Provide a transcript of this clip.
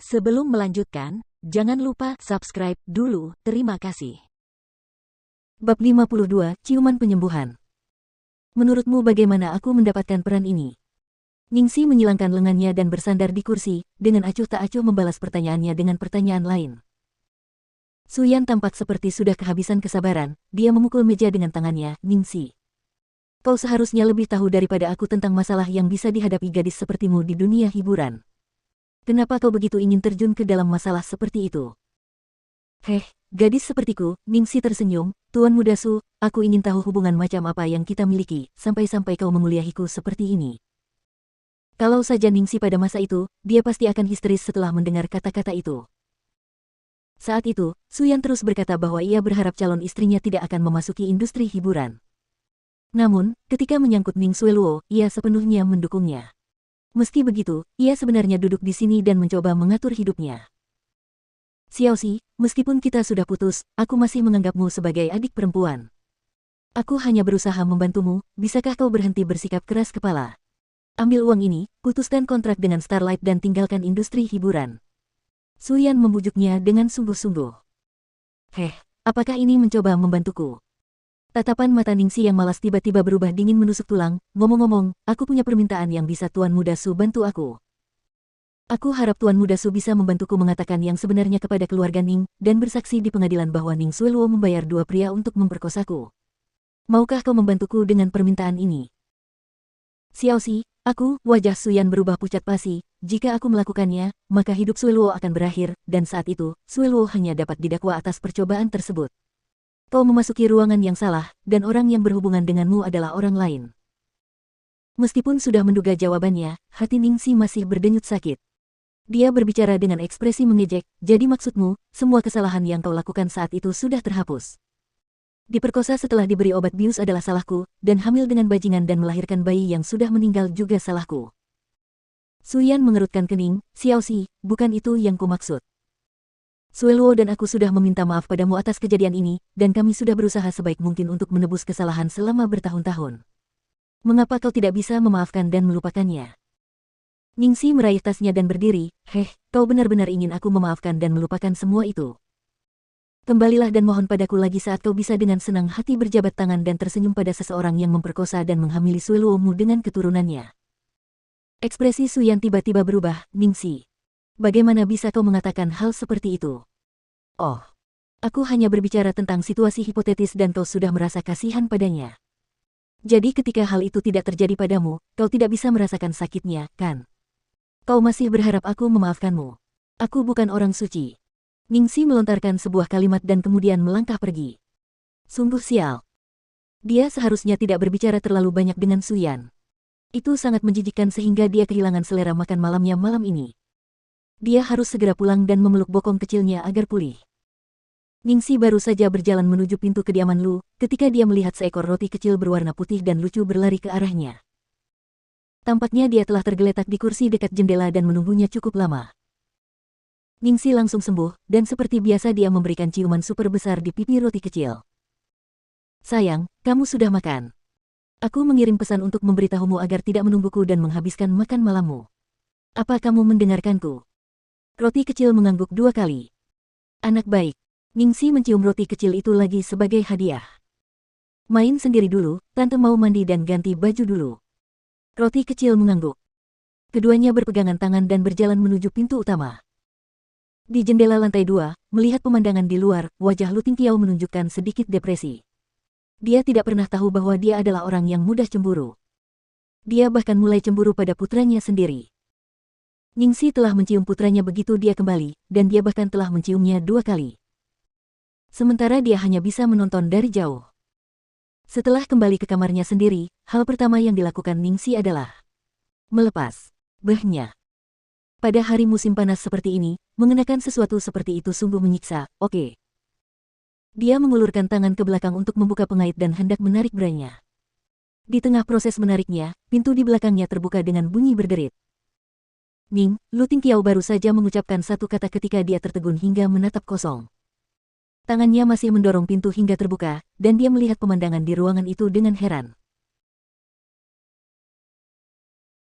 Sebelum melanjutkan, jangan lupa subscribe dulu, terima kasih. Bab 52, Ciuman Penyembuhan. Menurutmu bagaimana aku mendapatkan peran ini? Ningsi menyilangkan lengannya dan bersandar di kursi, dengan acuh tak acuh membalas pertanyaannya dengan pertanyaan lain. Suyan tampak seperti sudah kehabisan kesabaran, dia memukul meja dengan tangannya. Ningsi, kau seharusnya lebih tahu daripada aku tentang masalah yang bisa dihadapi gadis sepertimu di dunia hiburan. Kenapa kau begitu ingin terjun ke dalam masalah seperti itu? Heh, gadis sepertiku, Ningsi tersenyum, Tuan Muda Su, aku ingin tahu hubungan macam apa yang kita miliki, sampai-sampai kau menguliahiku seperti ini. Kalau saja Ningsi pada masa itu, dia pasti akan histeris setelah mendengar kata-kata itu. Saat itu, Suyan terus berkata bahwa ia berharap calon istrinya tidak akan memasuki industri hiburan. Namun, ketika menyangkut Ning Xueluo, ia sepenuhnya mendukungnya. Meski begitu, ia sebenarnya duduk di sini dan mencoba mengatur hidupnya. Xiaoxi, meskipun kita sudah putus, aku masih menganggapmu sebagai adik perempuan. Aku hanya berusaha membantumu, bisakah kau berhenti bersikap keras kepala? Ambil uang ini, putuskan kontrak dengan Starlight dan tinggalkan industri hiburan. Suyan membujuknya dengan sungguh-sungguh. Heh, apakah ini mencoba membantuku? Tatapan mata Ningsi yang malas tiba-tiba berubah dingin menusuk tulang. Ngomong-ngomong, aku punya permintaan yang bisa Tuan Muda Su bantu aku. Aku harap Tuan Muda Su bisa membantuku mengatakan yang sebenarnya kepada keluarga Ning, dan bersaksi di pengadilan bahwa Ning Xueluo membayar dua pria untuk memperkosaku. Maukah kau membantuku dengan permintaan ini? Xiaoxi, wajah Suyan berubah pucat pasi, jika aku melakukannya, maka hidup Xueluo akan berakhir, dan saat itu, Xueluo hanya dapat didakwa atas percobaan tersebut. Kau memasuki ruangan yang salah, dan orang yang berhubungan denganmu adalah orang lain. Meskipun sudah menduga jawabannya, hati Ningsi masih berdenyut sakit. Dia berbicara dengan ekspresi mengejek, jadi maksudmu, semua kesalahan yang kau lakukan saat itu sudah terhapus. Diperkosa setelah diberi obat bius adalah salahku, dan hamil dengan bajingan dan melahirkan bayi yang sudah meninggal juga salahku. Suyan mengerutkan kening, Xiaoxi, bukan itu yang kumaksud. Xueluo dan aku sudah meminta maaf padamu atas kejadian ini, dan kami sudah berusaha sebaik mungkin untuk menebus kesalahan selama bertahun-tahun. Mengapa kau tidak bisa memaafkan dan melupakannya? Ningsi meraih tasnya dan berdiri, kau benar-benar ingin aku memaafkan dan melupakan semua itu. Kembalilah dan mohon padaku lagi saat kau bisa dengan senang hati berjabat tangan dan tersenyum pada seseorang yang memperkosa dan menghamili Xueluo-mu dengan keturunannya. Ekspresi Suyan tiba-tiba berubah. Ningsi, bagaimana bisa kau mengatakan hal seperti itu? Oh, aku hanya berbicara tentang situasi hipotetis dan kau sudah merasa kasihan padanya. Jadi ketika hal itu tidak terjadi padamu, kau tidak bisa merasakan sakitnya, kan? Kau masih berharap aku memaafkanmu. Aku bukan orang suci. Ningsi melontarkan sebuah kalimat dan kemudian melangkah pergi. Sungguh sial. Dia seharusnya tidak berbicara terlalu banyak dengan Suyan. Itu sangat menjijikkan sehingga dia kehilangan selera makan malamnya malam ini. Dia harus segera pulang dan memeluk bokong kecilnya agar pulih. Ningsi baru saja berjalan menuju pintu kediaman Lu, ketika dia melihat seekor roti kecil berwarna putih dan lucu berlari ke arahnya. Tampaknya dia telah tergeletak di kursi dekat jendela dan menunggunya cukup lama. Ningsi langsung sembuh, dan seperti biasa dia memberikan ciuman super besar di pipi roti kecil. Sayang, kamu sudah makan. Aku mengirim pesan untuk memberitahumu agar tidak menungguku dan menghabiskan makan malammu. Apa kamu mendengarkanku? Roti kecil mengangguk 2 kali. Anak baik. Ningsi mencium roti kecil itu lagi sebagai hadiah. Main sendiri dulu, tante mau mandi dan ganti baju dulu. Roti kecil mengangguk. Keduanya berpegangan tangan dan berjalan menuju pintu utama. Di jendela lantai 2, melihat pemandangan di luar, wajah Lu Tingqiao menunjukkan sedikit depresi. Dia tidak pernah tahu bahwa dia adalah orang yang mudah cemburu. Dia bahkan mulai cemburu pada putranya sendiri. Ningsi telah mencium putranya begitu dia kembali, dan dia bahkan telah menciumnya 2 kali. Sementara dia hanya bisa menonton dari jauh. Setelah kembali ke kamarnya sendiri, hal pertama yang dilakukan Ningsi adalah melepas behnya. Pada hari musim panas seperti ini, mengenakan sesuatu seperti itu sungguh menyiksa, oke. Dia mengulurkan tangan ke belakang untuk membuka pengait dan hendak menarik branya. Di tengah proses menariknya, pintu di belakangnya terbuka dengan bunyi berderit. Ning, Lu Tingqiao baru saja mengucapkan satu kata ketika dia tertegun hingga menatap kosong. Tangannya masih mendorong pintu hingga terbuka, dan dia melihat pemandangan di ruangan itu dengan heran.